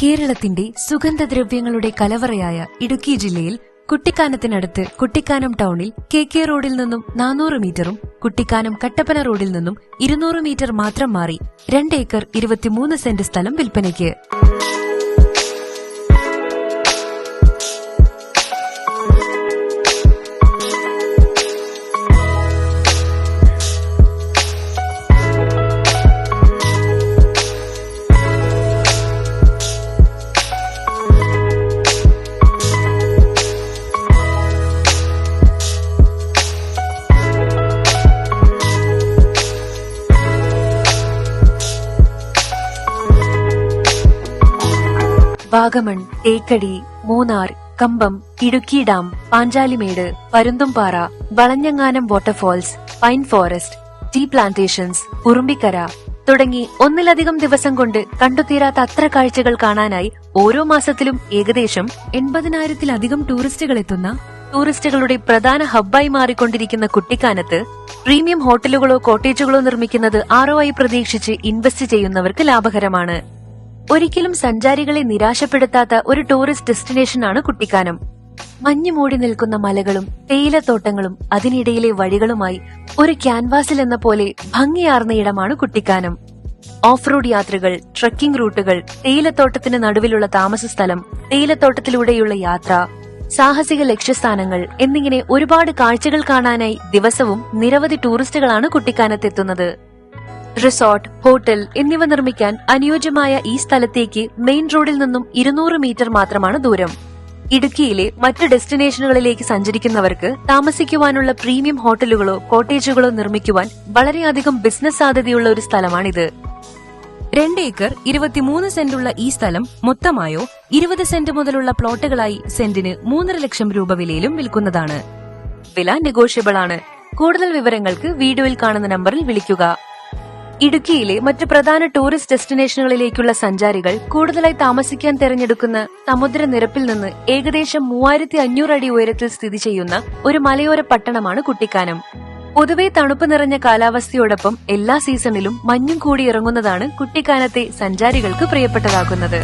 കേരളത്തിന്റെ സുഗന്ധദ്രവ്യങ്ങളുടെ കലവറയായ ഇടുക്കി ജില്ലയിൽ കുട്ടിക്കാനത്തിനടുത്ത് കുട്ടിക്കാനം ടൗണിൽ KK റോഡിൽ നിന്നും 400 മീറ്ററും കുട്ടിക്കാനം കട്ടപ്പന റോഡിൽ നിന്നും 200 മീറ്റർ മാത്രം മാറി 2 ഏക്കർ 23 സെന്റ് സ്ഥലം വിൽപ്പനയ്ക്ക്. വാഗമൺ, തേക്കടി, മൂന്നാർ, കമ്പം, ഇടുക്കി ഡാം, പാഞ്ചാലിമേട്, പരുന്തുംപാറ, വളഞ്ഞങ്ങാനം waterfalls, pine forest, tea plantations, Urumbikkara തുടങ്ങി ഒന്നിലധികം ദിവസം കൊണ്ട് കണ്ടുതീരാത്ത അത്ര കാഴ്ചകൾ കാണാനായി ഓരോ മാസത്തിലും ഏകദേശം 80,000-ലധികം ടൂറിസ്റ്റുകൾ എത്തുന്ന ടൂറിസ്റ്റുകളുടെ പ്രധാന ഹബ്ബായി മാറിക്കൊണ്ടിരിക്കുന്ന കുട്ടിക്കാനത്ത് പ്രീമിയം ഹോട്ടലുകളോ കോട്ടേജുകളോ നിർമ്മിക്കുന്നത് ROI പ്രതീക്ഷിച്ച് ഇൻവെസ്റ്റ് ചെയ്യുന്നവർക്ക് ലാഭകരമാണ്. ഒരിക്കലും സഞ്ചാരികളെ നിരാശപ്പെടുത്താത്ത ഒരു ടൂറിസ്റ്റ് ഡെസ്റ്റിനേഷനാണ് കുട്ടിക്കാനം. മഞ്ഞു മൂടി നിൽക്കുന്ന മലകളും തേയിലത്തോട്ടങ്ങളും അതിനിടയിലെ വഴികളുമായി ഒരു ക്യാൻവാസിൽ എന്ന പോലെ ഭംഗിയാർന്ന ഇടമാണ് കുട്ടിക്കാനം. ഓഫ് റോഡ് യാത്രകൾ, ട്രക്കിംഗ് റൂട്ടുകൾ, തേയിലത്തോട്ടത്തിന് നടുവിലുള്ള താമസ സ്ഥലം, തേയിലത്തോട്ടത്തിലൂടെയുള്ള യാത്ര, സാഹസിക ലക്ഷ്യസ്ഥാനങ്ങൾ എന്നിങ്ങനെ ഒരുപാട് കാഴ്ചകൾ കാണാനായി ദിവസവും നിരവധി ടൂറിസ്റ്റുകളാണ് കുട്ടിക്കാനത്തെത്തുന്നത്. റിസോർട്ട്, ഹോട്ടൽ എന്നിവ നിർമ്മിക്കാൻ അനുയോജ്യമായ ഈ സ്ഥലത്തേക്ക് മെയിൻ റോഡിൽ നിന്നും 200 മീറ്റർ മാത്രമാണ് ദൂരം. ഇടുക്കിയിലെ മറ്റ് ഡെസ്റ്റിനേഷനുകളിലേക്ക് സഞ്ചരിക്കുന്നവർക്ക് താമസിക്കുവാനുള്ള പ്രീമിയം ഹോട്ടലുകളോ കോട്ടേജുകളോ നിർമ്മിക്കുവാൻ വളരെയധികം ബിസിനസ് സാധ്യതയുള്ള ഒരു സ്ഥലമാണിത്. 2 ഏക്കർ 23 സെന്റുള്ള ഈ സ്ഥലം മൊത്തമായോ 20 സെന്റ് മുതലുള്ള പ്ലോട്ടുകളായി സെന്റിന് 3.5 ലക്ഷം രൂപ വിലയിലും വിൽക്കുന്നതാണ്. വില നെഗോഷ്യബിൾ ആണ്. കൂടുതൽ വിവരങ്ങൾക്ക് വീഡിയോയിൽ കാണുന്ന നമ്പറിൽ വിളിക്കുക. ഇടുക്കിയിലെ മറ്റ് പ്രധാന ടൂറിസ്റ്റ് ഡെസ്റ്റിനേഷനുകളിലേക്കുള്ള സഞ്ചാരികൾ കൂടുതലായി താമസിക്കാൻ തെരഞ്ഞെടുക്കുന്ന സമുദ്രനിരപ്പിൽ നിന്ന് ഏകദേശം 3500 അടി ഉയരത്തിൽ സ്ഥിതി ചെയ്യുന്ന ഒരു മലയോര പട്ടണമാണ് കുട്ടിക്കാനം. പൊതുവെ തണുപ്പ് നിറഞ്ഞ കാലാവസ്ഥയോടൊപ്പം എല്ലാ സീസണിലും മഞ്ഞും കൂടി ഇറങ്ങുന്നതാണ് കുട്ടിക്കാനത്തെ സഞ്ചാരികൾക്ക് പ്രിയപ്പെട്ടതാക്കുന്നത്.